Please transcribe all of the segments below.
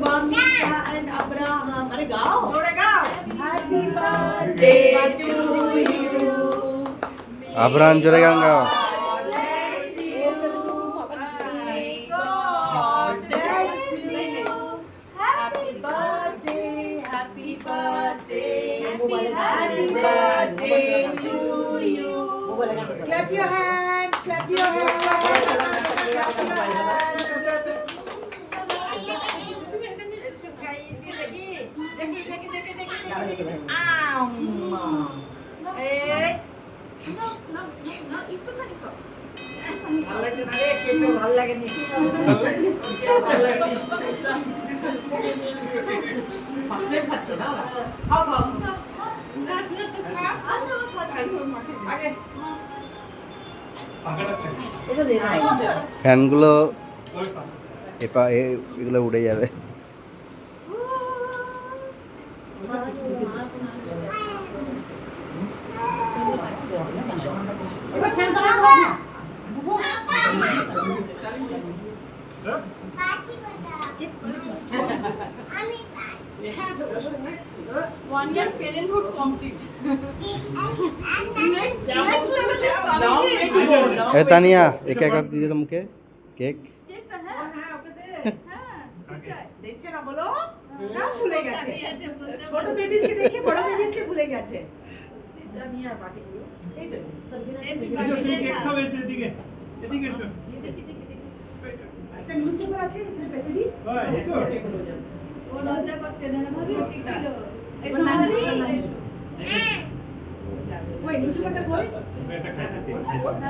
Monica and Abraham. अरे गाओ. जोड़े गाओ. Happy birthday to you. আবরান জোরে গান গাও। God bless you. Happy birthday, happy birthday, happy birthday to you. Clap your hands, clap your hands. ভাল লাগেনি ভাল লাগেনি ফার্স্ট টাইম খাচ্ছি না খাও খাও না তুমি সব খা আচ্ছা আমি খাচ্ছি আগে এটা দে না ফ্যানগুলো এগুলো উড়ে যাবে। এবার ফ্যান চালাও না। One year parenthood complete. Next level is coming. A Tania a cake দিয়ে দে মুখে কেক। কেক তো হ্যাঁ হ্যাঁ ওকে দে হ্যাঁ সেটাই দেখছে না বলো সব ভুলে গেছে আছে বলতে ছোট বেবিসকে দেখে বড় বেবিসকে ভুলে গেছে এটা নিয়ে আর বাকি গুলো এই তো কেক খাবে সেদিকে এদিকে এসো। একটা নিউজপেপার আছে এখানে পেতে দি হ্যাঁ এসো। ও লজ্জা করছে না ভাবি ঠিক ছিল এই ওর নানি, ওর নানি। এসো ওই নিউজপেপারটা কই এটা খাইতে দিই।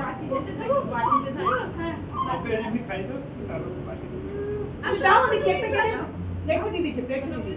বাটিতে থাকো বাটিতে থাকো হ্যাঁ আপনি এমনি খাই দাও তারপর বাকি। দাও আমি কেকটা কেটে দেখে দিয়ে দিচ্ছি প্লেটে দিয়ে দিচ্ছি